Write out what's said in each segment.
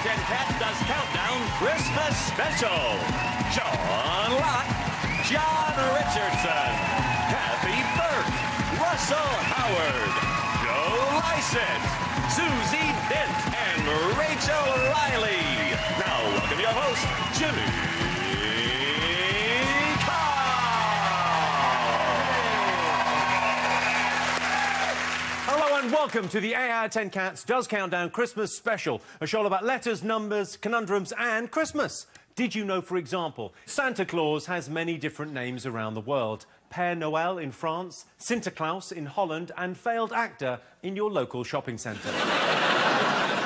AI-10 Cat does Countdown Christmas Special. Sean Locke, John Richardson, Kathy Burke, Russell Howard, Joe Lycett, Susie Dent, and Rachel Riley. Now, welcome your host, Jimmy Hello and welcome to the AI-10 Cats Does Countdown Christmas Special, a show about letters, numbers, conundrums and Christmas. Did you know, for example, Santa Claus has many different names around the world? Père Noël in France, Sinterklaas in Holland and failed actor in your local shopping centre.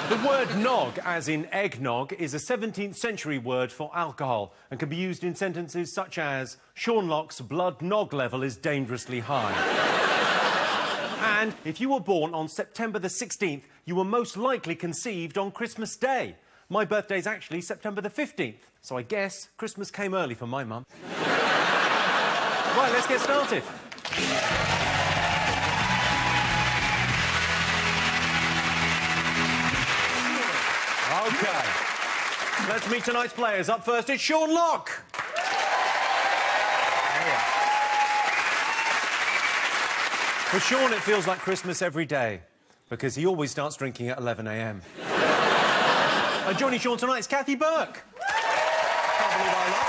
The word nog, as in eggnog, is a 17th century word for alcohol and can be used in sentences such as Sean Locke's blood nog level is dangerously high. And if you were born on September the 16th, you were most likely conceived on Christmas Day. My birthday's actually September the 15th, so I guess Christmas came early for my mum. Right, let's get started. OK. Let's meet tonight's players. Up first, it's Sean Locke. For Sean, it feels like Christmas every day, because he always starts drinking at 11 a.m. And joining Sean tonight is Kathy Burke. Can't believe our luck.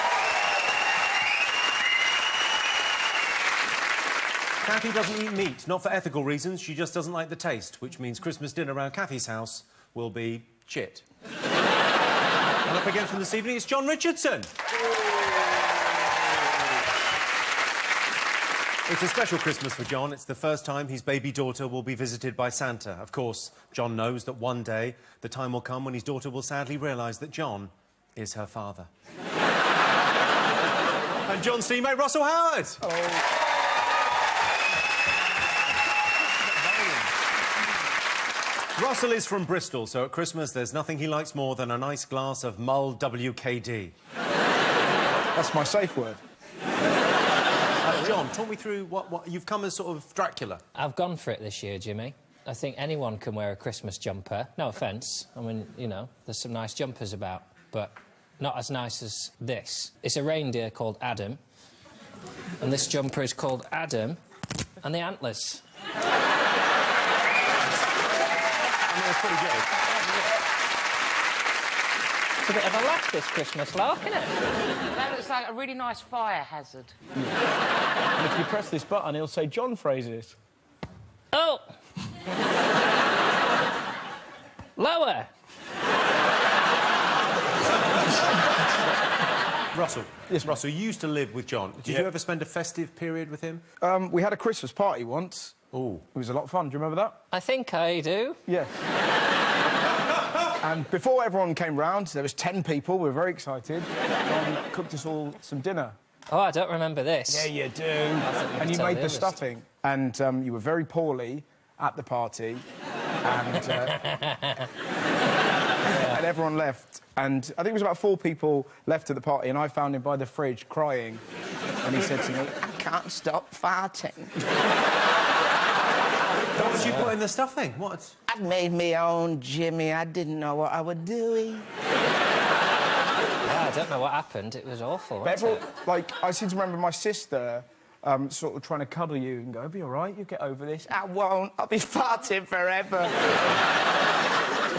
Kathy doesn't eat meat, not for ethical reasons, she just doesn't like the taste, which means Christmas dinner around Kathy's house will be shit. And up against him this evening is John Richardson. It's a special Christmas for John. It's the first time his baby daughter will be visited by Santa. Of course, John knows that one day the time will come when his daughter will sadly realise that John is her father. And John's teammate, Russell Howard. Oh. Russell is from Bristol, so at Christmas there's nothing he likes more than a nice glass of mulled WKD. That's my safe word. John, talk me through what you've come as sort of Dracula. I've gone for it this year, Jimmy. I think anyone can wear a Christmas jumper. No offence. I mean, you know, there's some nice jumpers about, but not as nice as this. It's a reindeer called Adam, and this jumper is called Adam and the Antlers. I mean, it's pretty good. It's a bit of a laugh this Christmas lark, isn't it? That looks like a really nice fire hazard. And if you press this button, he'll say John phrases. Oh! Lower! Russell. Yes, Russell, you used to live with John. Did you ever spend a festive period with him? We had a Christmas party once. Oh. It was a lot of fun. Do you remember that? I think I do. Yes. And before everyone came round, there was 10 people. We were very excited. John cooked us all some dinner. Oh, I don't remember this. Yeah, you do. And you made the stuffing. And you were very poorly at the party. And, and everyone left. And I think it was about 4 people left at the party, and I found him by the fridge crying. And he said to me, I can't stop farting. What did you put in the stuffing? What? I made me own, Jimmy. I didn't know what I was doing. Yeah, I don't know what happened. It was awful, wasn't it? Like, I seem to remember my sister sort of trying to cuddle you and go, "It'll be all right, you'll get over this." I won't. I'll be farting forever.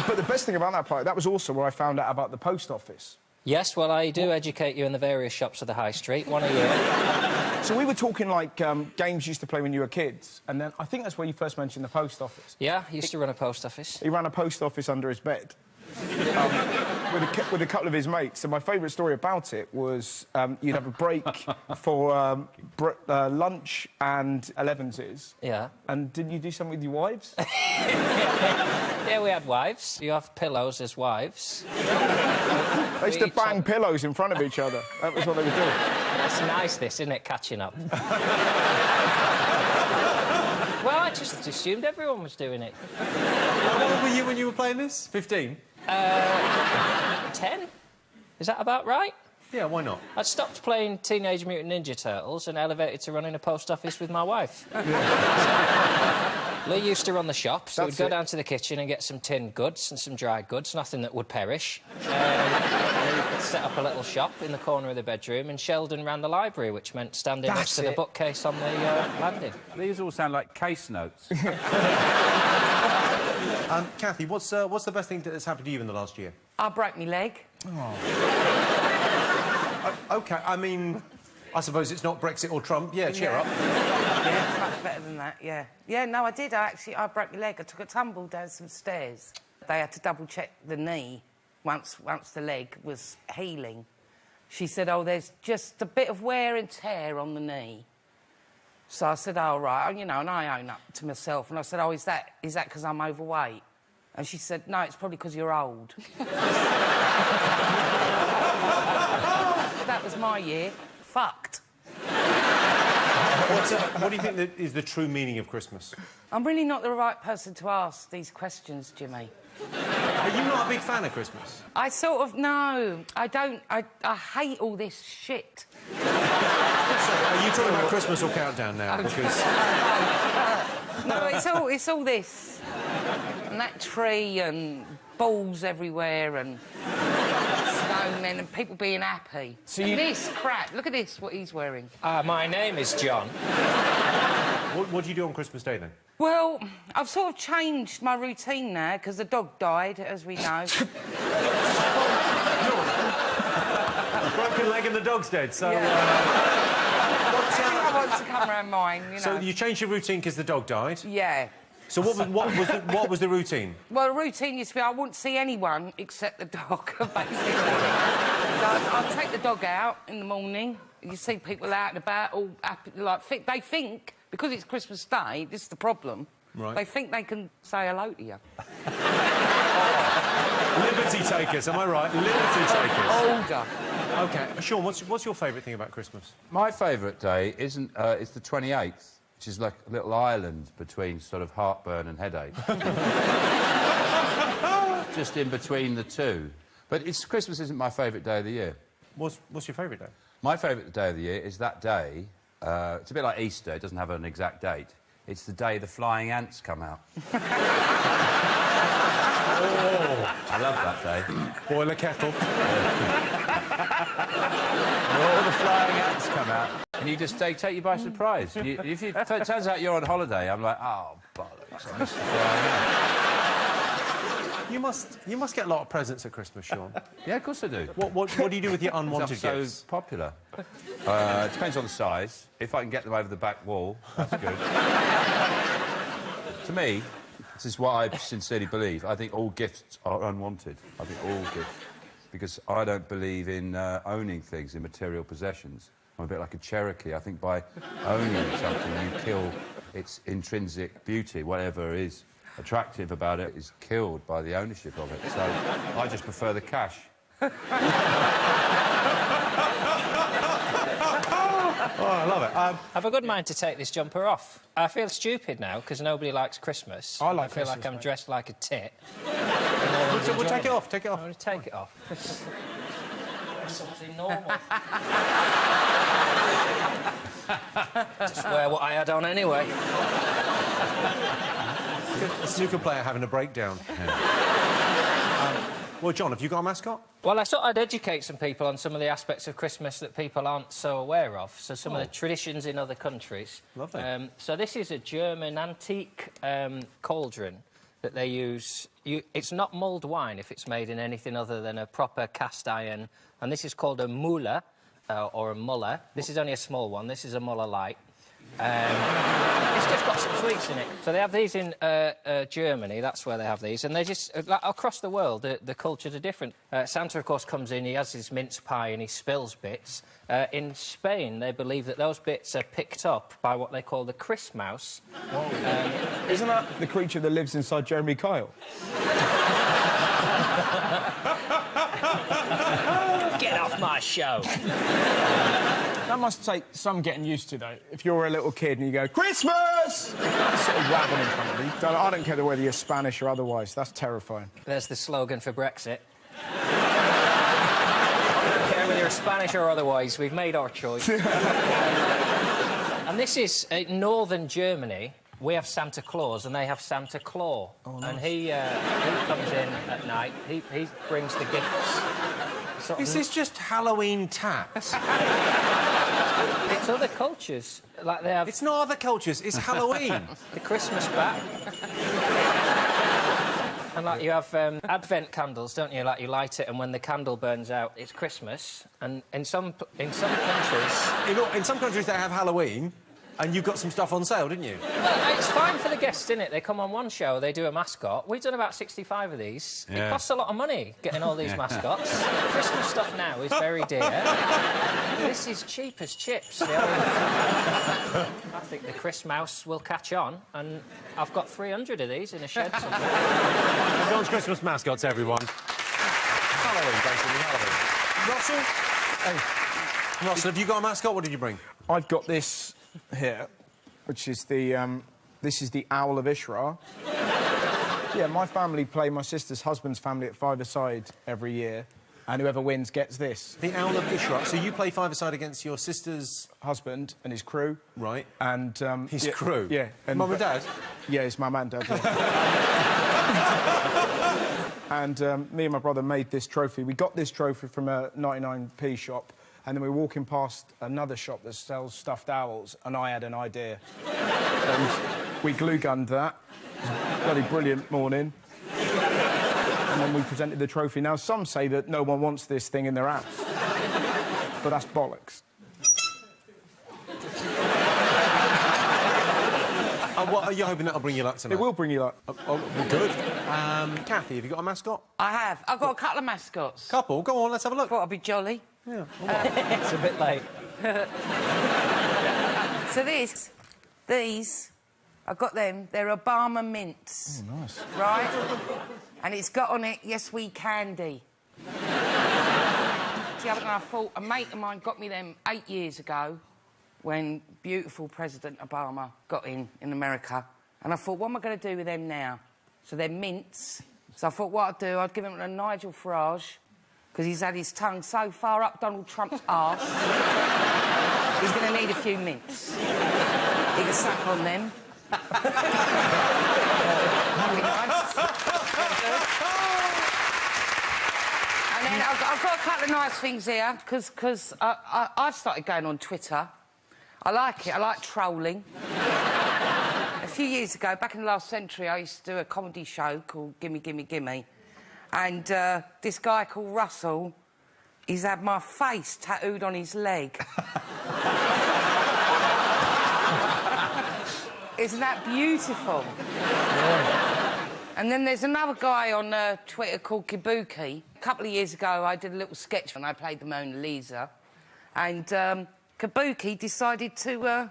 But the best thing about that party, that was also where I found out about the post office. Yes, well, I do educate you in the various shops of the High Street, one a year. So we were talking, like, games you used to play when you were kids, and then I think that's where you first mentioned the post office. Yeah, I used to run a post office. He ran a post office under his bed with a couple of his mates, and my favourite story about it was you'd have a break for lunch and 11s. Yeah. And didn't you do something with your wives? Yeah, we had wives. You have pillows as wives. They used to bang pillows in front of each other. That was what they were doing. That's nice, this, isn't it, catching up? Well, I just assumed everyone was doing it. How old were you when you were playing this? 15? 10? Is that about right? Yeah, why not? I stopped playing Teenage Mutant Ninja Turtles and elevated to running a post office with my wife. Lee used to run the shop, so That's we'd go it. down to the kitchen and get some tinned goods and some dried goods, nothing that would perish. And we could set up a little shop in the corner of the bedroom, and Sheldon ran the library, which meant standing next That's to the it. bookcase on the landing. These all sound like case notes. Kathy, what's the best thing that's happened to you in the last year? I broke my leg. OK, I mean, I suppose it's not Brexit or Trump. Yeah, cheer up. Yeah, it's much better than that, yeah. Yeah, no, I did. I broke my leg. I took a tumble down some stairs. They had to double-check the knee once the leg was healing. She said, oh, there's just a bit of wear and tear on the knee. So I said, oh, right, you know, and I own up to myself. And I said, oh, is that because I'm overweight? And she said, no, it's probably because you're old. That was my year. Fucked. What do you think that is the true meaning of Christmas? I'm really not the right person to ask these questions, Jimmy. Are you not a big fan of Christmas? I sort of... No, I don't... I hate all this shit. Are you talking about Christmas or Countdown now? Because... No, it's all this. And that tree and balls everywhere and snowmen and people being happy. So And this crap. Look at this, what he's wearing. My name is John. what do you do on Christmas Day, then? Well, I've sort of changed my routine now because the dog died, as we know. Broken leg and the dog's dead, so... I want to come around mine, you know. So you changed your routine because the dog died? Yeah. So what was the routine? Well, the routine used to be I wouldn't see anyone except the dog, basically. So I'd take the dog out in the morning. You see people out and about, all happy, like... They think, because it's Christmas Day, this is the problem, Right. they think they can say hello to you. Liberty takers, am I right? Liberty takers. Older. OK. Sean, what's your favourite thing about Christmas? My favourite day isn't... it's the 28th, which is like a little island between sort of heartburn and headache. Just in between the two. But Christmas isn't my favourite day of the year. What's your favourite day? My favourite day of the year is that day... it's a bit like Easter, it doesn't have an exact date. It's the day the flying ants come out. I love that day. Boil a kettle. All the flying ants come out, and they take you by surprise. If it turns out you're on holiday, I'm like, oh, bollocks, I missed the flying ants. You must get a lot of presents at Christmas, Sean. Yeah, of course I do. What do you do with your unwanted So gifts? popular. It depends on the size. If I can get them over the back wall, that's good. To me, this is what I sincerely believe. I think all gifts are unwanted. I think all gifts. Because I don't believe in owning things, in material possessions. I'm a bit like a Cherokee. I think by owning something, you kill its intrinsic beauty, whatever is attractive about it is killed by the ownership of it. So I just prefer the cash. Oh, I love it. I've a good mind to take this jumper off. I feel stupid now because nobody likes Christmas. I like I feel Christmas, like I'm mate. dressed like a tit. We'll take it off. Take it I'm off. going to take it off. Something normal. Just wear what I had on anyway. A snooker player having a breakdown. Well, John, have you got a mascot? Well, I thought I'd educate some people on some of the aspects of Christmas that people aren't so aware of. So some of the traditions in other countries. Lovely. So this is a German antique cauldron that they use. It's not mulled wine if it's made in anything other than a proper cast iron. And this is called a Müller, or a Muller. This is only a small one. This is a Muller Light. It's just got some sweets in it. So they have these in Germany, that's where they have these. And they just, like, across the world, the cultures are different. Santa, of course, comes in, he has his mince pie and he spills bits. In Spain, they believe that those bits are picked up by what they call the Christmas. Isn't that the creature that lives inside Jeremy Kyle? Get off my show! That must take some getting used to, though. If you're a little kid and you go, Christmas! Sort of wagging in front of you. I don't care whether you're Spanish or otherwise. That's terrifying. There's the slogan for Brexit. I don't care whether you're Spanish or otherwise, we've made our choice. And this is northern Germany. we have Santa Claus and they have Santa Claw. Oh, nice. And he comes in at night. He brings the gifts. This is just Halloween tax. It's other cultures. Like they have... It's not other cultures, it's Halloween. The Christmas bat. And, like, you have Advent candles, don't you? Like, you light it, and when the candle burns out, it's Christmas. And in some countries... In some countries, they have Halloween, and you've got some stuff on sale, didn't you? Well, it's fine for the guests, isn't it? They come on one show, they do a mascot. We've done about 65 of these. Yeah. It costs a lot of money, getting all these mascots. Christmas stuff now is very dear. This is cheap as chips. I think the Chris Mouse will catch on, and I've got 300 of these in a shed somewhere. John's Christmas mascots, everyone. Halloween, basically, Halloween. Russell? Hey. Russell, have you got a mascot? What did you bring? I've got this here, which is the this is the Owl of Ishra. Yeah, my family play my sister's husband's family at five-a-side every year, and whoever wins gets this. The Owl of Ishra. So you play five-a-side against your sister's husband and his crew. Right. And his crew. Yeah. And Mum and Dad. Yeah, it's my mum and dad. Yeah. And me and my brother made this trophy. We got this trophy from a 99p shop. And then we were walking past another shop that sells stuffed owls, and I had an idea. And we glue-gunned that. Bloody brilliant morning. And then we presented the trophy. Now, some say that no one wants this thing in their house. But that's bollocks. What are you hoping that'll bring you luck tonight? It will bring you luck. Good. Kathy, have you got a mascot? I have. I've got a couple of mascots. Couple? Go on, let's have a look. Thought I'd be jolly. Yeah. It's a bit late. So these, I got them. They're Obama mints. Oh, nice. Right? And it's got on it, yes, we candy. The other day I thought, a mate of mine got me them 8 years ago when beautiful President Obama got in America. And I thought, what am I going to do with them now? So they're mints. So I thought what I'd do, I'd give them to Nigel Farage, because he's had his tongue so far up Donald Trump's arse. He's going to need a few mints. He can suck on them. That'd be nice. And then I've got a couple of nice things here, because I've started going on Twitter. I like it. I like trolling. A few years ago, back in the last century, I used to do a comedy show called Gimme, Gimme, Gimme. And this guy called Russell, he's had my face tattooed on his leg. Isn't that beautiful? Yeah. And then there's another guy on Twitter called Kabuki. A couple of years ago, I did a little sketch and I played the Mona Lisa. And Kabuki decided to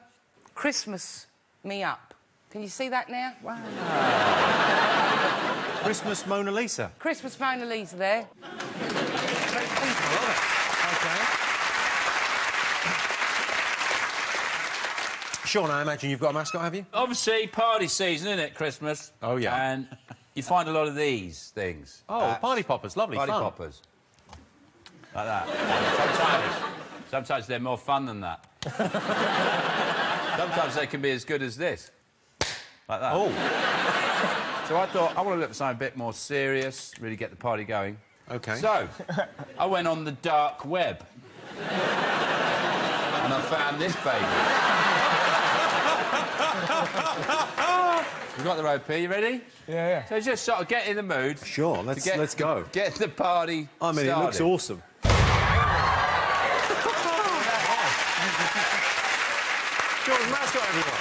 Christmas me up. Can you see that now? Wow. Christmas Mona Lisa. Christmas Mona Lisa there. OK. Sean, I imagine you've got a mascot, have you? Obviously, party season, isn't it, Christmas? Oh, yeah. And you find a lot of these things. Oh, party poppers, lovely, party fun. Poppers. Like that. Sometimes they're more fun than that. Sometimes they can be as good as this. Like that. Oh. So I thought, I want to look for something a bit more serious, really get the party going. OK. So, I went on the dark web. And I found this baby. You got the rope here, you ready? Yeah, yeah. So just sort of get in the mood. Sure, let's go. Get the party I mean, started. it looks awesome. Sean's mascot, everyone.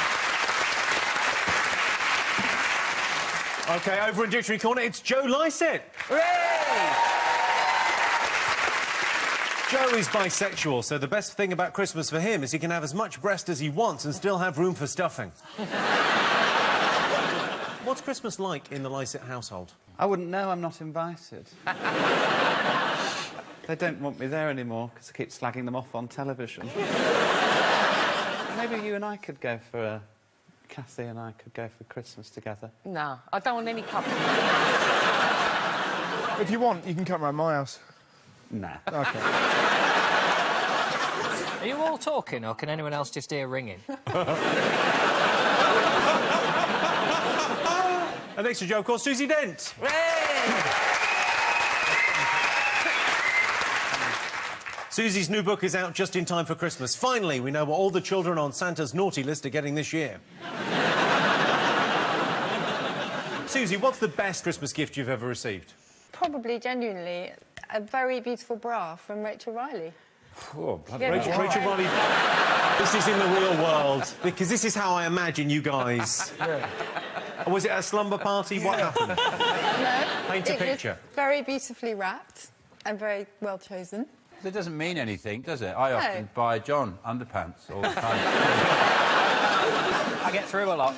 OK, over in Dictionary Corner, it's Joe Lycett. Hooray! Joe is bisexual, so the best thing about Christmas for him is he can have as much breast as he wants and still have room for stuffing. What's Christmas like in the Lycett household? I wouldn't know, I'm not invited. They don't want me there anymore because I keep slagging them off on television. Maybe you and I could go for Kathy and I could go for Christmas together. No, I don't want any company. If you want, you can come round my house. Nah. OK. Are you all talking, or can anyone else just hear ringing? And next to Joe, of course, Susie Dent. Susie's new book is out just in time for Christmas. Finally, we know what all the children on Santa's naughty list are getting this year. Susie, what's the best Christmas gift you've ever received? Probably, genuinely, a very beautiful bra from Rachel Riley. Oh, bloody Yeah, Rachel Riley, this is in the real world, because this is how I imagine you guys. Was it a slumber party? What happened? No. Paint a picture. Was very beautifully wrapped and very well chosen. It doesn't mean anything, does it? I often buy John underpants all the time. I get through a lot.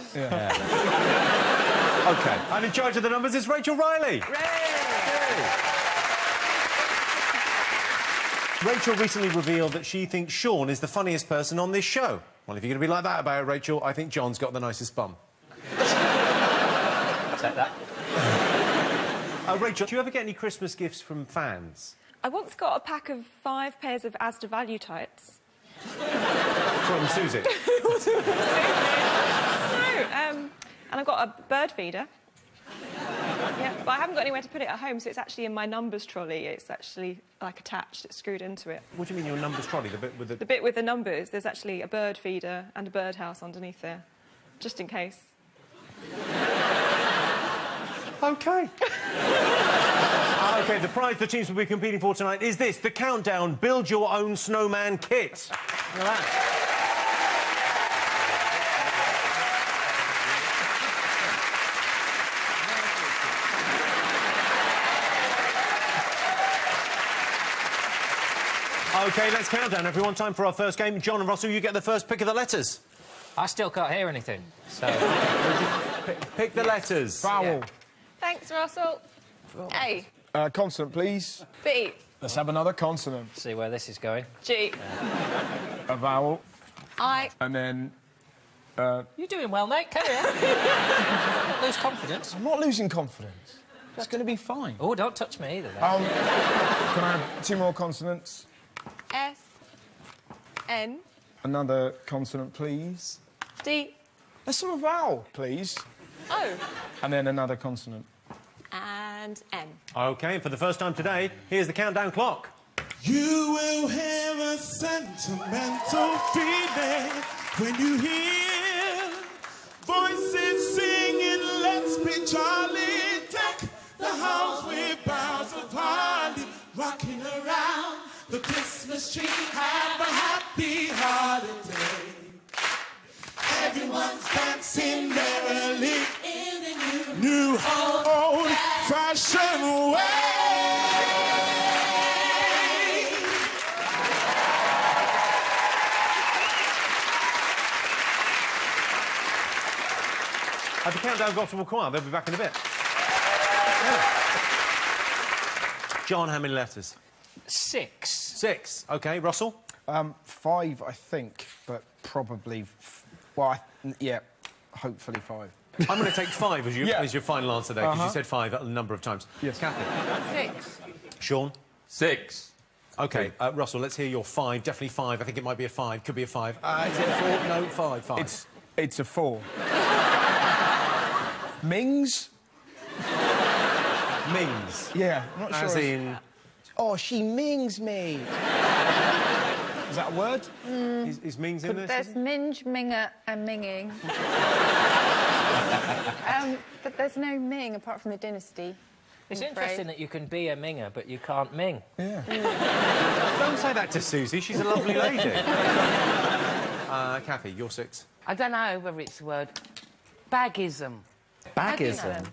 OK. And in charge of the numbers is Rachel Riley. Rachel recently revealed that she thinks Sean is the funniest person on this show. Well, if you're going to be like that about Rachel, I think John's got the nicest bum. Take that. Rachel, do you ever get any Christmas gifts from fans? I once got a pack of 5 pairs of Asda Value tights. From Susie? And I got a bird feeder. Yeah, but I haven't got anywhere to put it at home, so it's actually in my numbers trolley. It's actually, like, attached. It's screwed into it. What do you mean your numbers trolley? The bit with the... The bit with the numbers, there's actually a bird feeder and a birdhouse underneath there, just in case. OK. OK, the prize the teams will be competing for tonight is this, the Countdown Build Your Own Snowman Kit. Look at that. OK, let's count down, everyone. Time for our first game. John and Russell, you get the first pick of the letters. I still can't hear anything, so... Pick the letters. Vowel. Yeah. Thanks, Russell. A. Consonant, please. B. Let's have another consonant. See where this is going. G. A vowel. I. And then... You're doing well, mate. Carry on. Don't lose confidence. I'm not losing confidence. It's going to be fine. Oh, don't touch me either, then. Can I have 2 more consonants? S. N. Another consonant, please. D. Let's have a vowel, please. O. And then another consonant. And N. OK, and for the first time today, here's the countdown clock. You will have a sentimental feeling when you hear voices singing, let's be jolly. Deck the house with boughs of holly, rocking around the Christmas tree. Have a happy holiday. Everyone's dancing merrily in the new old-fashioned way. At the Countdown Gospel Choir, they'll be back in a bit. John, how many letters? 6. 6. OK, Russell? 5, I think, but probably... yeah, hopefully 5. I'm going to take 5 as, as your final answer there, because you said 5 a number of times. Yes. Cathy? 6. Sean? 6. OK, Russell, let's hear your 5. Definitely 5. I think it might be a 5. Could be a 5. Is it a 4? No, 5. 5. It's a 4. Mings? Mings? Yeah, I'm not sure. As in... Oh, she mings me. Is that a word? Is Mings in this? There's minge, minger and minging. But there's no Ming apart from the dynasty. It's interesting that you can be a minger, but you can't ming. Yeah. Don't say that to Susie. She's a lovely lady. Cathy, you're 6. I don't know whether it's a word. Bagism. Bagism.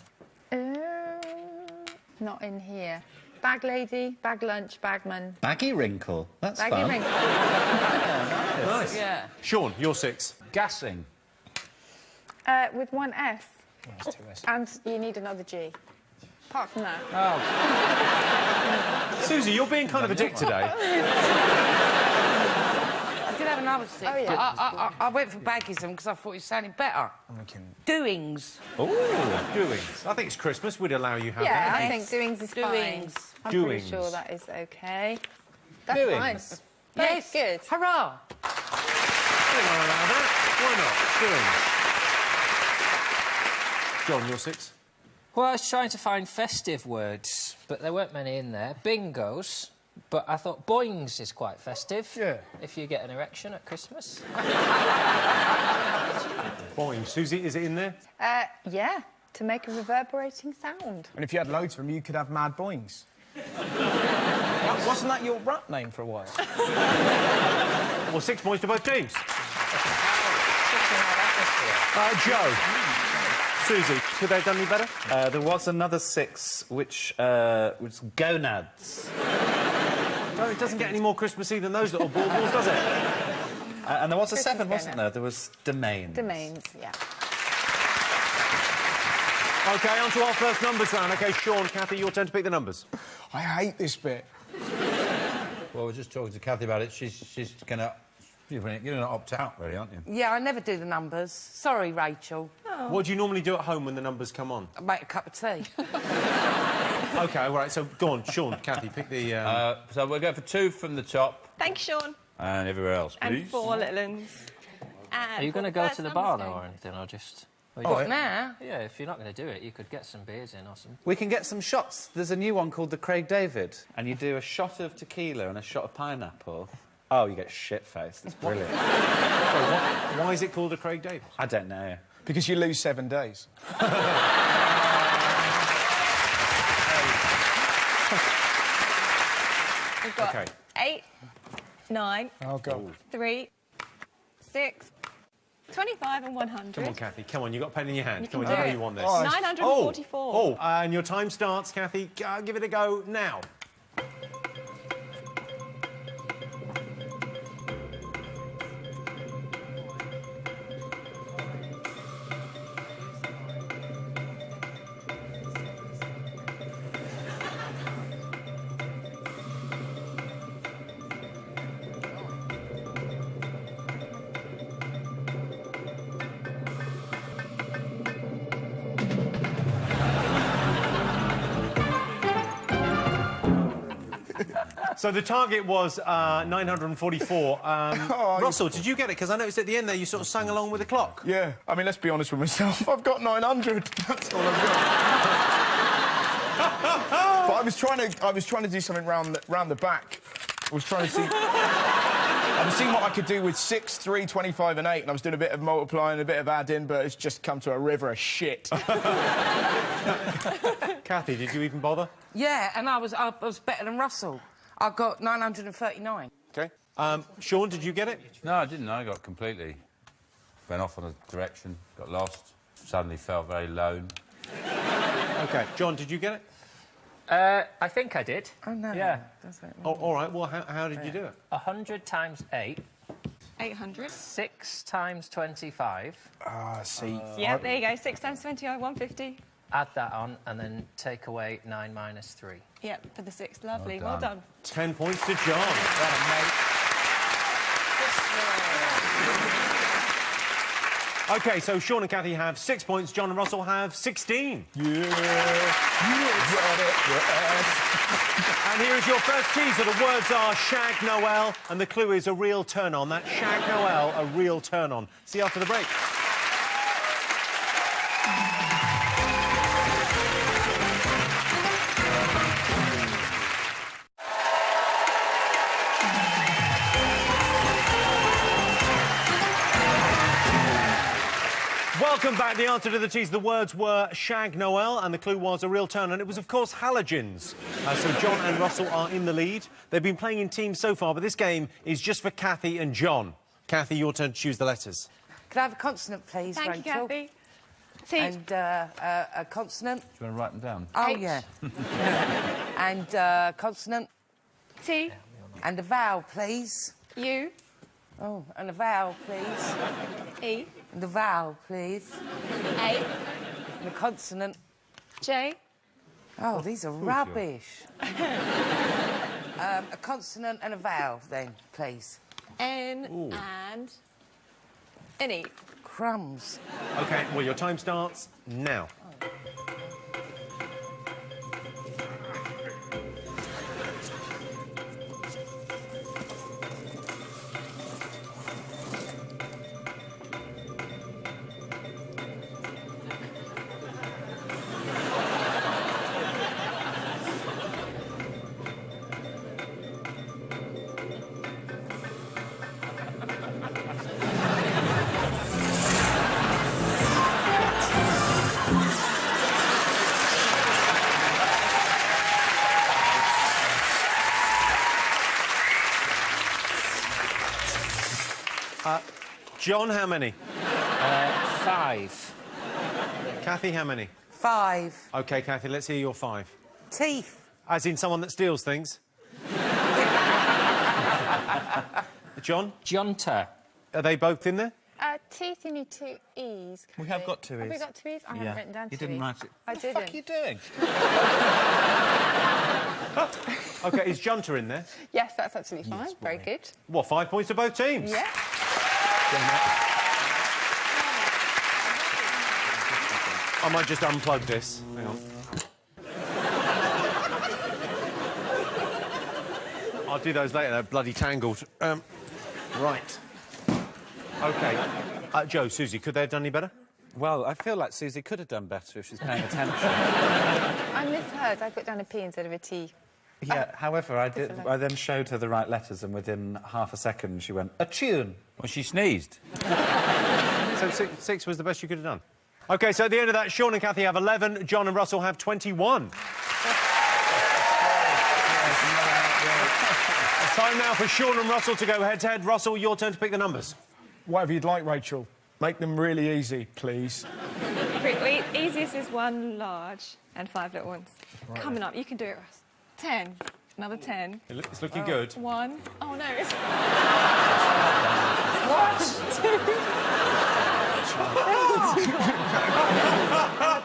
Not in here. Bag lady, bag lunch, bagman. Baggy wrinkle. That's Baggy fun. wrinkle. Nice. Yeah. Sean, you're 6. Gassing. With 1 S. That's 2 S. And you need another G. Apart from that. Susie, you're being kind of a dick today. I did have another 6. Oh, yeah. I went for bagism because I thought it sounded better. Doings. Oh, doings. I think it's Christmas. We'd allow you have Yeah, that. I think doings is fine. Doings. I'm Doings. pretty sure that is OK. That's Doings. fine. Yes. Good. Hurrah. We'll allow that. Why not? Doings. John, you're 6. Well, I was trying to find festive words, but there weren't many in there. Bingos, but I thought boings is quite festive. Yeah. If you get an erection at Christmas. Boing. Susie, is it in there? Yeah, to make a reverberating sound. And if you had loads of them, you could have mad boings. Wasn't that your rap name for a while? Well, 6 points to both teams. Joe. Susie, could they have done any better? There was another 6, which was gonads. No, it doesn't get any more Christmassy than those little baubles, does it? And there was a Christmas 7, wasn't gonad. there? There was domains. Domains, yeah. OK, on to our first numbers round. OK, Sean, Kathy, your turn to pick the numbers. I hate this bit. Well, we're just talking to Kathy about it. She's going to... You're going to opt out, really, aren't you? Yeah, I never do the numbers. Sorry, Rachel. What do you normally do at home when the numbers come on? I make a cup of tea. OK, all right, so go on, Sean, Kathy, pick the... So we'll go for 2 from the top Thank you, Sean. and everywhere else, please. And 4 little uns. Are you going to go to the bar now or anything, or just... What, now? Yeah, if you're not going to do it, you could get some beers in or something. We can get some shots. There's a new one called the Craig David, and you do a shot of tequila and a shot of pineapple. Oh, you get shit-faced. It's brilliant. Why is it called a Craig David? I don't know. Because you lose 7 days. We've got OK. 8, 9, Oh, God. 3, 6, 25 and 100. Come on, Kathy, come on, you've got a pen in your hand. You Come on, can you know do you it. want this. Oh, 944. Oh, and your time starts, Kathy. Give it a go now. So the target was 944. Russell, did you get it? Because I noticed at the end there you sort of sang along with the clock. Yeah, I mean, let's be honest with myself. I've got 900. That's all I've got. But I was trying to do something round the back. I was trying to see... I was seeing what I could do with 6, 3, 25 and 8, and I was doing a bit of multiplying, a bit of adding, but it's just come to a river of shit. Kathy, did you even bother? Yeah, and I was better than Russell. I got 939. OK. Sean, did you get it? No, I didn't. I got completely... Went off on a direction, got lost, suddenly felt very lone. OK. John, did you get it? I think I did. Oh, no. Yeah. Oh, all right. Well, how did you do it? 100 times 8. 800. 6 times 25. Ah, see. Yeah, there you go. 6 times 25, 150. Add that on, and then take away 9 minus 3. Yep, for the 6th. Lovely. Well Well done. done. 10 points to John. OK, so Sean and Kathy have 6 points. John and Russell have 16. Yeah. You got it. And here is your first teaser. The words are Shag Noel, and the clue is a real turn-on. That's Shag Noel, a real turn-on. See you after the break. Welcome back. The answer to the teaser. The words were Shag Noel, and the clue was a real turn, and it was, of course, halogens. So John and Russell are in the lead. They've been playing in teams so far, but this game is just for Kathy and John. Kathy, your turn to choose the letters. Could I have a consonant, please, Thank you, Rachel? Kathy. T. And a consonant. Do you want to write them down? Oh, H. yeah. And consonant. T. And a vowel, please. U. Oh, and a vowel, please. E. And a vowel, please. A. And a consonant. J. Oh, these are rubbish. A consonant and a vowel, then, please. N. And an E. Crumbs. OK, well, your time starts now. John, how many? 5. Kathy, how many? 5. OK, Kathy, let's hear your 5. Teeth. As in someone that steals things. John? Junter. Are they both in there? Teeth, you need 2 E's. We have got 2 E's. Have we got 2 E's? I haven't written down 2 You didn't E's. write it. I didn't. What the fuck are you doing? OK, is Junter in there? Yes, that's absolutely fine. Very good. What, 5 points to both teams? Yeah. I might just unplug this. Hang on. I'll do those later, they're bloody tangled. Right. OK. Joe, Susie, could they have done any better? Well, I feel like Susie could have done better if she's paying attention. I misheard. I put down a P instead of a T. Yeah, however, I then showed her the right letters, and within half a second she went, a tune. Well, she sneezed. So 6 was the best you could have done. OK, so at the end of that, Sean and Kathy have 11, John and Russell have 21. It's time now for Sean and Russell to go head-to-head. Russell, your turn to pick the numbers. Whatever you'd like, Rachel. Make them really easy, please. Easiest is 1 large and 5 little ones. Right. Coming up, you can do it, Russ. 10. Another 10. It's looking good. 1. Oh, no. It's... What? 2.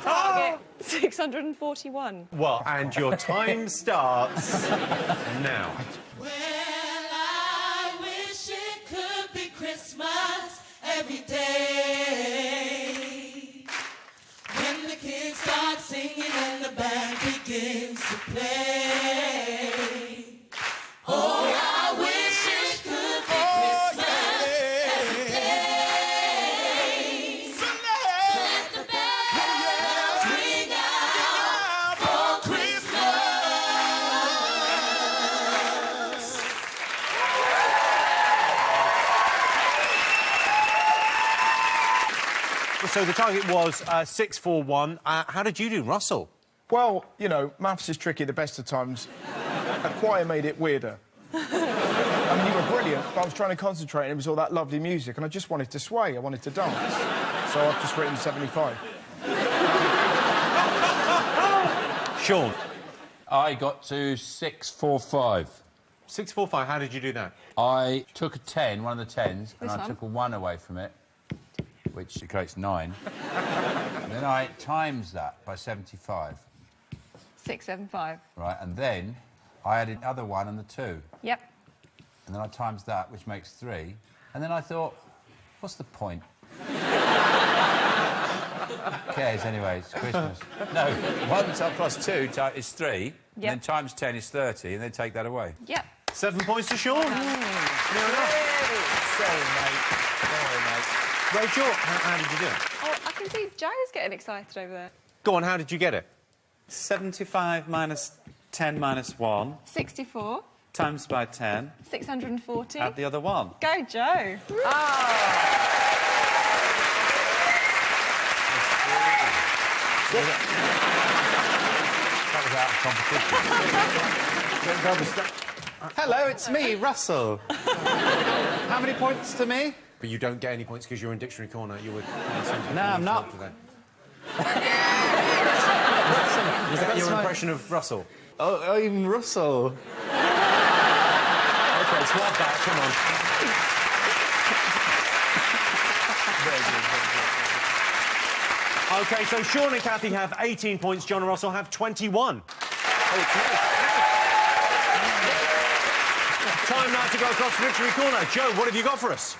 Target. 641. Well, and your time starts now. Well, I wish it could be Christmas every day. When the kids start singing and the band begins to play. Oh, I wish it could be Christmas every day. So let the bells ring out for Christmas. So the target was 641. How did you do, Russell? Well, you know, maths is tricky at the best of times. A choir made it weirder. I mean, you were brilliant, but I was trying to concentrate and it was all that lovely music and I just wanted to sway, I wanted to dance. So I've just written 75. Sean? I got to 645. 645, how did you do that? I took a 10, one of the 10s, and This I one? took a 1 away from it, which creates 9. And then I times that by 75, 675. right? And then I added the other 1 and the 2. Yep. And then I times that, which makes 3. And then I thought, what's the point? Who cares anyway, it's Christmas. No, 1 plus 2 is 3, and then times 10 is 30, and then take that away. Yep. 7 points to Sean. Near enough. Sorry, mate. Rachel, how did you do it? Oh, I can see Joe's getting excited over there. Go on, how did you get it? 75 minus 10 minus 1 64. times by 10. 640. Add the other 1. Go, Joe. That was out of competition. Hello, it's me, Russell. How many points to me? But you don't get any points because you're in Dictionary Corner. You would... No, I'm not. Was that your impression of Russell? Oh, I'm Russell. OK, swap that, come on. OK, so Sean and Kathy have 18 points, John and Russell have 21. Time now to go across Dictionary Corner. Joe, what have you got for us?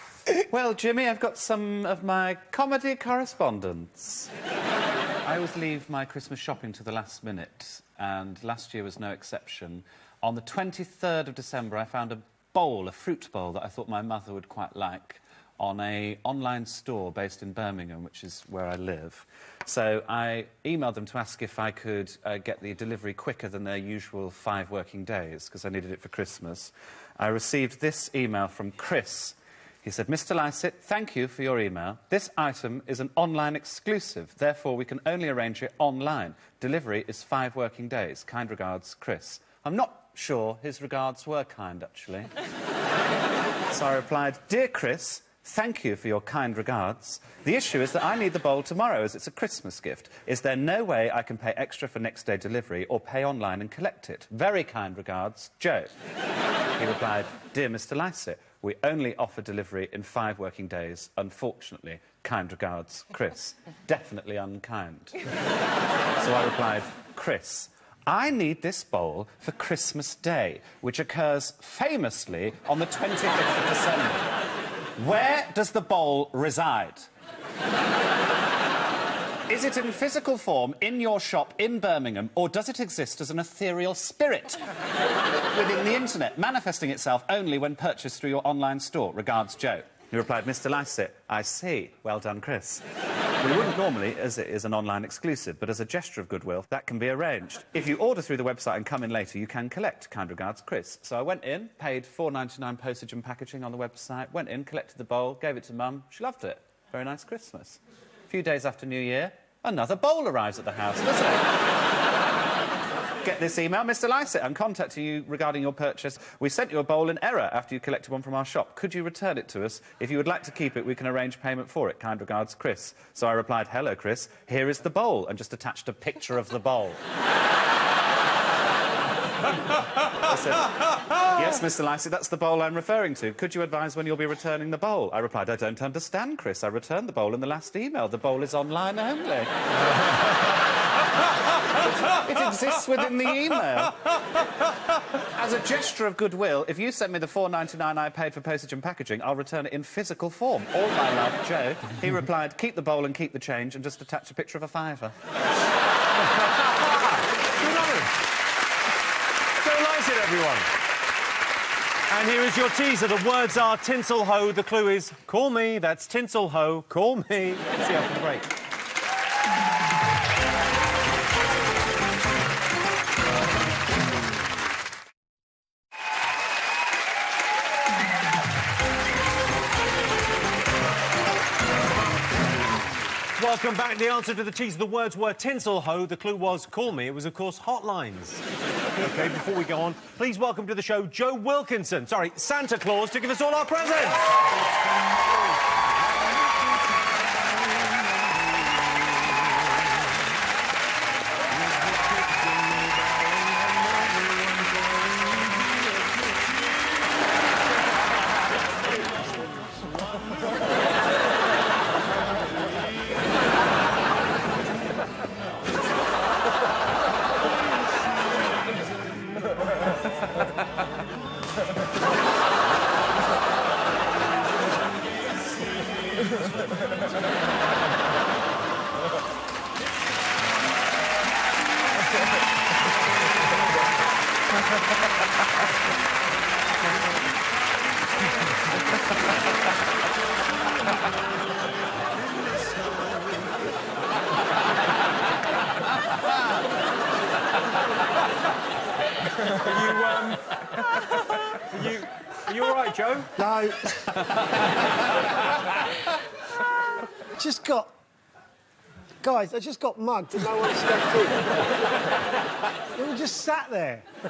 Well, Jimmy, I've got some of my comedy correspondence. I always leave my Christmas shopping to the last minute, and last year was no exception. On the 23rd of December, I found a fruit bowl, that I thought my mother would quite like, on an online store based in Birmingham, which is where I live. So I emailed them to ask if I could get the delivery quicker than their usual 5 working days, because I needed it for Christmas. I received this email from Chris. He said, Mr. Lycett, thank you for your email. This item is an online exclusive. Therefore, we can only arrange it online. Delivery is 5 working days. Kind regards, Chris. I'm not sure his regards were kind, actually. So I replied, Dear Chris, Thank you for your kind regards. The issue is that I need the bowl tomorrow as it's a Christmas gift. Is there no way I can pay extra for next day delivery or pay online and collect it? Very kind regards, Joe. He replied, Dear Mr. Lycett, we only offer delivery in 5 working days. Unfortunately, kind regards, Chris. Definitely unkind. So I replied, Chris, I need this bowl for Christmas Day, which occurs famously on the 25th of December. Where does the bowl reside? Is it in physical form in your shop in Birmingham, or does it exist as an ethereal spirit within the internet, manifesting itself only when purchased through your online store? Regards, Joe. He replied, Mr. Lycett, I see. Well done, Chris. We wouldn't normally, as it is an online exclusive, but as a gesture of goodwill, that can be arranged. If you order through the website and come in later, you can collect. Kind regards, Chris. So I went in, paid £4.99 postage and packaging on the website, went in, collected the bowl, gave it to Mum. She loved it. Very nice Christmas. A few days after New Year, another bowl arrives at the house, doesn't it? Get this email, Mr. Lycett, I'm contacting you regarding your purchase. We sent you a bowl in error after you collected one from our shop. Could you return it to us? If you would like to keep it, we can arrange payment for it. Kind regards, Chris. So I replied, hello, Chris. Here is the bowl, and just attached a picture of the bowl. I said, yes, Mr. Lycett, that's the bowl I'm referring to. Could you advise when you'll be returning the bowl? I replied, I don't understand, Chris. I returned the bowl in the last email. The bowl is online only. It exists within the email. As a gesture of goodwill, if you send me the £4.99 I paid for postage and packaging, I'll return it in physical form. All my love, Joe. He replied, keep the bowl and keep the change, and just attach a picture of a fiver. Everyone. And here is your teaser. The words are tinsel ho. The clue is call me. That's tinsel ho. Call me. See you after the break. Welcome back. The answer to the teaser, the words were tinsel ho. The clue was call me. It was, of course, hotlines. OK, before we go on, please welcome to the show Joe Wilkinson. Sorry, Santa Claus, to give us all our presents. Are you all right, Joe? No. Guys, I just got mugged and no one stepped in. They were just sat there. I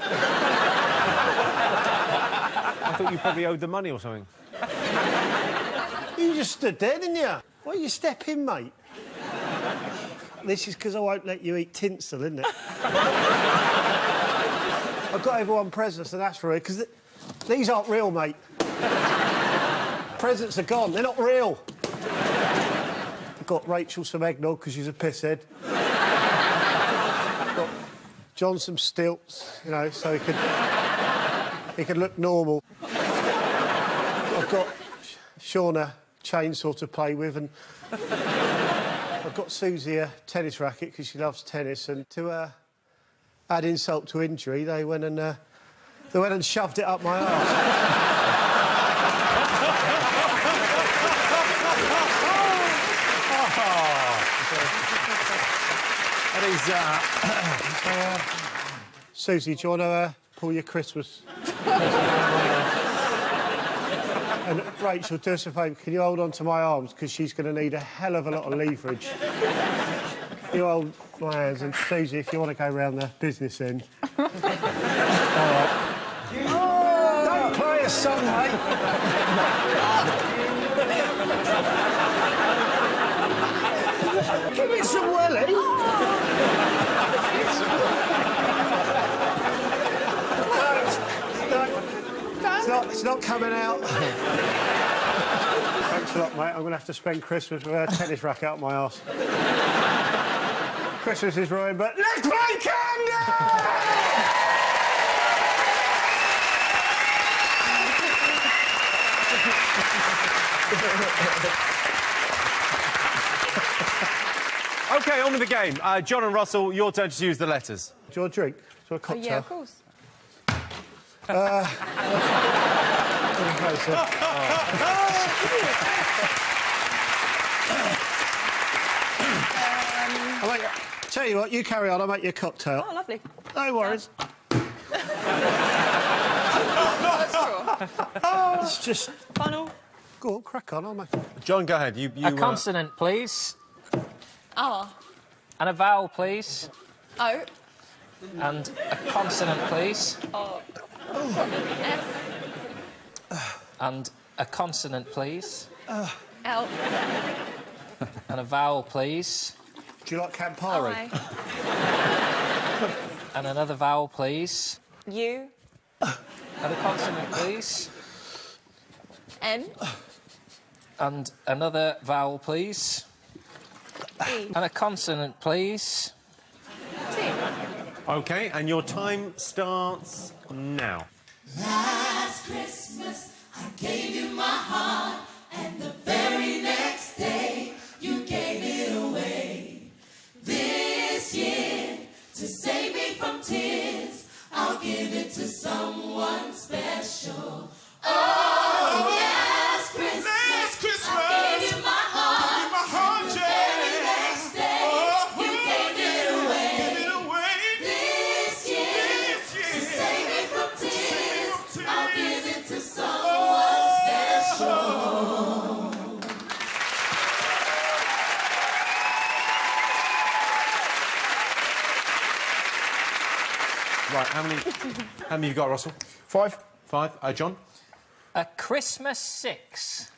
thought you probably owed the money or something. You just stood there, didn't you? Why don't you step in, mate? This is because I won't let you eat tinsel, isn't it? I've got everyone presents, and that's for it, because these aren't real, mate. Presents are gone. They're not real. I've got Rachel some eggnog, because she's a pisshead. I've got John some stilts, you know, so he could look normal. I've got Sean a chainsaw to play with, and I've got Susie a tennis racket, because she loves tennis, and to add insult to injury, they went and shoved it up my arse. That is, Susie, do you want to pull your Christmas? And Rachel, do us a favour, can you hold on to my arms, because she's going to need a hell of a lot of leverage. You hold my hands, and Susie, if you want to go round the business end. All right. Don't play a song, mate. Give it some welly. It's not coming out. Thanks a lot, mate. I'm going to have to spend Christmas with a tennis racket up my arse. Christmas is ruined, but let's play candy! OK, on with the game. John and Russell, your turn to choose the letters. Do you want a drink? Do you want a cocktail? Yeah, of course. Tell you what, you carry on, I'll make you a cocktail. Oh, lovely. No worries. It's just... Funnel. Go on, crack on, I'll make... John, go ahead. A consonant, please. R. And a vowel, please. O. And a consonant, please. O. F. And a consonant, please. L. And a vowel, please. Do you like Campari? I. And another vowel, please. U. And a consonant, please. N. And another vowel, please. E. And a consonant, please. T. OK, and your time starts now. Last Christmas, I gave you my heart, and the very next day, you gave it away. This year, to save me from tears, I'll give it to someone special. Oh, last Christmas, I gave you my heart, and the very next day, you gave it away. This year, to save me from tears, I'll give it to someone special. Right, how many have you got, Russell? 5. 5. John? A Christmas 6.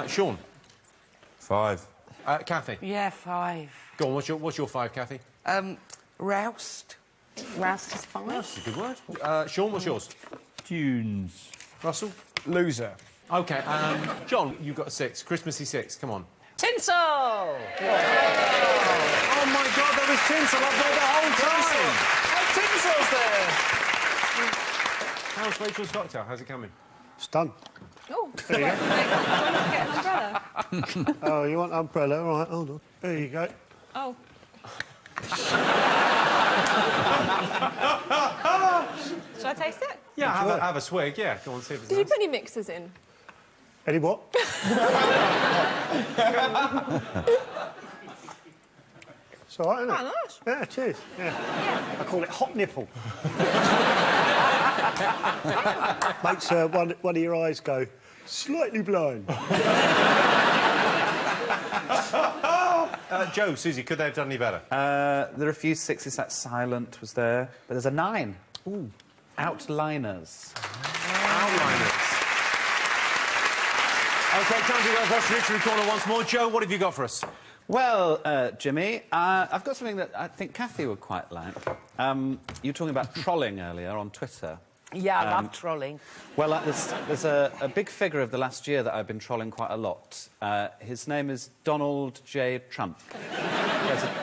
Sean? 5. Kathy? Yeah, 5. Go on, what's your 5, Kathy? Roust. Roust is 5. That's a good word. Sean, what's yours? Tunes. Russell? Loser. OK, John, you've got a 6. Christmassy 6, come on. Tinsel! Oh, my God, there was tinsel up there the whole time! How's Rachel's cocktail? How's it coming? It's done. Oh, There you go. why not get an umbrella? Oh, you want umbrella? All right, hold on. There you go. Oh. Should I taste it? Yeah, have a swig, yeah. Go on, see if it's Did you nice. put any mixers in? Any what? It's all right, isn't it? Quite nice. Yeah, cheers. Yeah. I call it hot nipple. Makes one of your eyes go slightly blind. Joe, Susie, could they have done any better? There are a few 6s, that Silent was there, but there's a 9. Ooh. Outliners. Outliners. OK, time to go across the literary corner once more. Joe, what have you got for us? Well, Jimmy, I've got something that I think Kathy would quite like. You were talking about trolling earlier on Twitter. Yeah, I love trolling. Well, there's a big figure of the last year that I've been trolling quite a lot. His name is Donald J. Trump.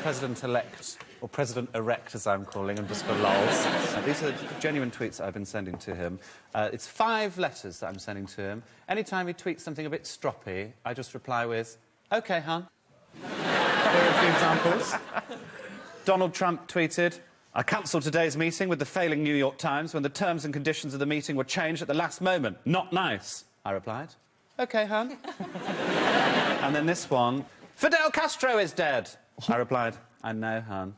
President-elect, or President-erect, as I'm calling him, just for lols. These are genuine tweets that I've been sending to him. It's 5 letters that I'm sending to him. Anytime he tweets something a bit stroppy, I just reply with, OK, hon. Here are a few examples. Donald Trump tweeted, I cancelled today's meeting with the failing New York Times when the terms and conditions of the meeting were changed at the last moment. Not nice. I replied, OK, hon. And then this one, Fidel Castro is dead. I replied, I know, hon.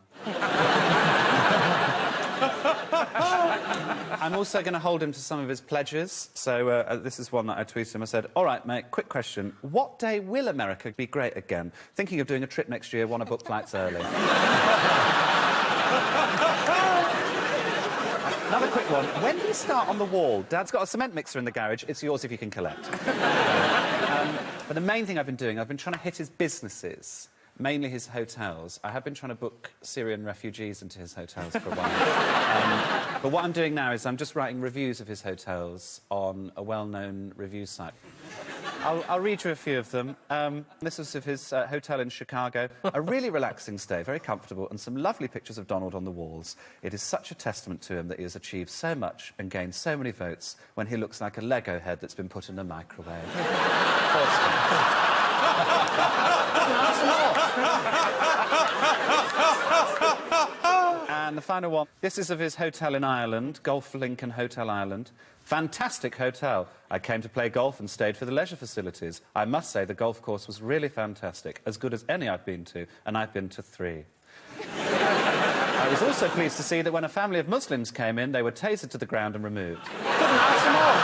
I'm also going to hold him to some of his pledges. So this is one that I tweeted him. I said, all right, mate, quick question. What day will America be great again? Thinking of doing a trip next year, want to book flights early. Another quick one. When do you start on the wall? Dad's got a cement mixer in the garage. It's yours if you can collect. But the main thing I've been doing, I've been trying to hit his businesses, mainly his hotels. I have been trying to book Syrian refugees into his hotels for a while. But what I'm doing now is I'm just writing reviews of his hotels on a well-known review site. I'll read you a few of them. This is of his hotel in Chicago. A really relaxing stay, very comfortable, and some lovely pictures of Donald on the walls. It is such a testament to him that he has achieved so much and gained so many votes when he looks like a Lego head that's been put in a microwave. And the final one. This is of his hotel in Ireland, Golf Lincoln Hotel Ireland. Fantastic hotel. I came to play golf and stayed for the leisure facilities. I must say the golf course was really fantastic, as good as any I've been to, and I've been to 3. I was also pleased to see that when a family of Muslims came in, they were tasered to the ground and removed. Couldn't have some more.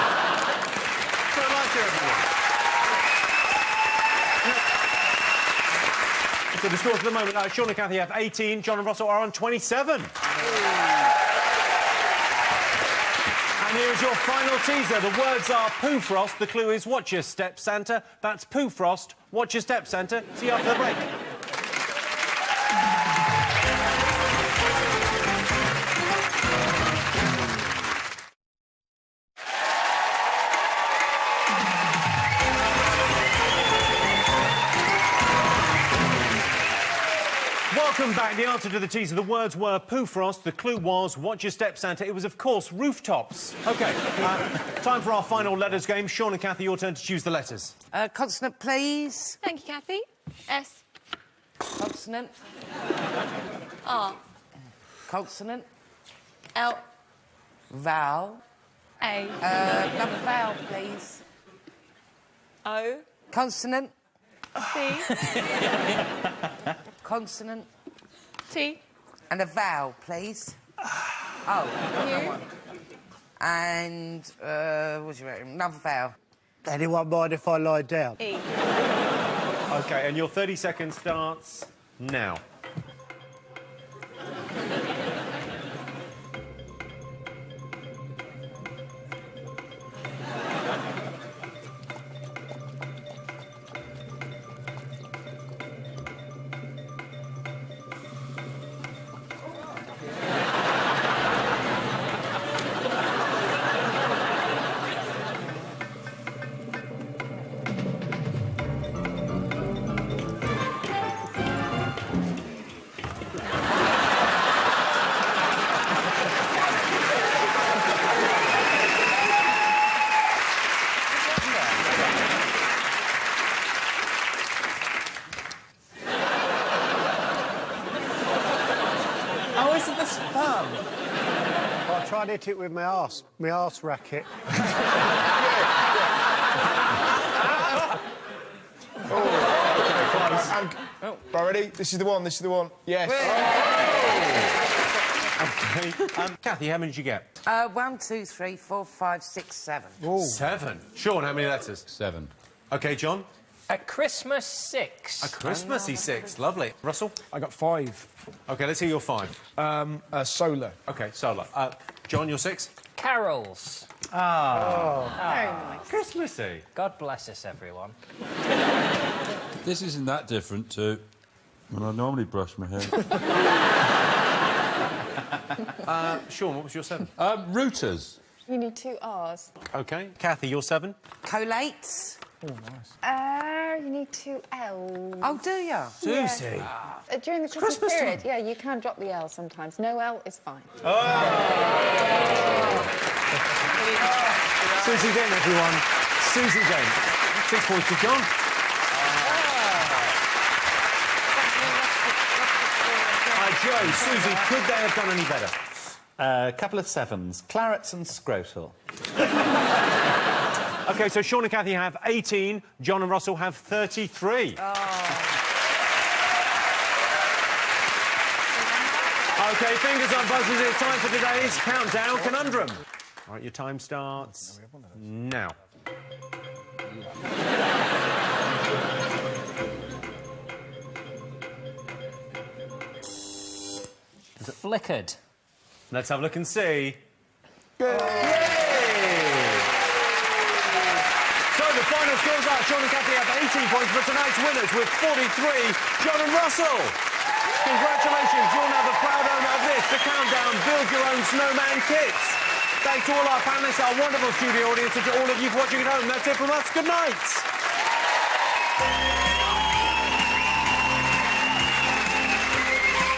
Very much, everyone. So the scores for the moment, Sean and Cathy have 18, John and Russell are on 27. And here's your final teaser. The words are Pooh Frost. The clue is watch your step, Santa. That's Pooh Frost. Watch your step, Santa. See you after the break. Welcome back. The answer to the teaser. The words were Pooh Frost. The clue was watch your step, Santa. It was, of course, rooftops. OK, time for our final letters game. Sean and Cathy, your turn to choose the letters. Consonant, please. Thank you, Cathy. S. Consonant. R. Consonant. L. Vowel. A. Another vowel, please. O. Consonant. C. Consonant. T. And a vowel, please. Oh. U. And, what do you reckon? Another vowel. Anyone mind if I lie down? E. OK, and your 30 seconds starts now. I tried to hit it with my arse racket. Ready? This is the one, Yes. OK. Cathy, how many did you get? 1, 2, 3, 4, 5, 6, 7. Ooh. 7. Sean, how many letters? 7. OK, John? A Christmas 6. A Christmassy 6. Lovely. Russell? I got 5. OK, let's hear your 5. Solar. OK, solar. John, your 6? Carols. Very nice. Christmassy. God bless us, everyone. This isn't that different to when I normally brush my hair. Sean, what was your 7? Routers. You need 2 R's. OK. Cathy, your 7? Collates. Oh, nice. You need 2 L's. Oh, do you? Susie. During the Christmas Christmas period, time. yeah, you can drop the L sometimes. No L is fine. Susie Dent, everyone. Susie Dent. 6 points to John. Joe, Susie, could they have done any better? A couple of 7s. Clarets and scrotal. OK, so Sean and Cathy have 18. John and Russell have 33. OK, fingers on buzzers. It's time for today's Countdown Conundrum. All right, your time starts now. Flickered. Let's have a look and see. So the final scores are Sean and Kathy have 18 points, but tonight's winners with 43, John and Russell. Congratulations, you're now the proud owner of this, the Countdown Build Your Own Snowman Kits. Thanks to all our panellists, our wonderful studio audience, and to all of you for watching at home. That's it from us. Good night.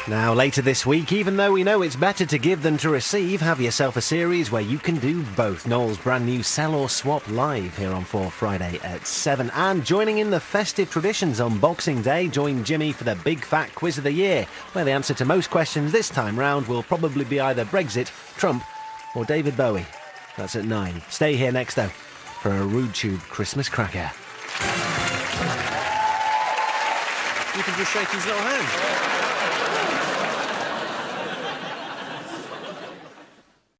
Now, later this week, even though we know it's better to give than to receive, have yourself a series where you can do both. Noel's brand new Sell or Swap live here on 4 Friday at 7. And joining in the festive traditions on Boxing Day, join Jimmy for the Big Fat Quiz of the Year, where the answer to most questions this time round will probably be either Brexit, Trump or David Bowie. That's at 9. Stay here next, though, for a Rude Tube Christmas cracker. You can just shake his little hand.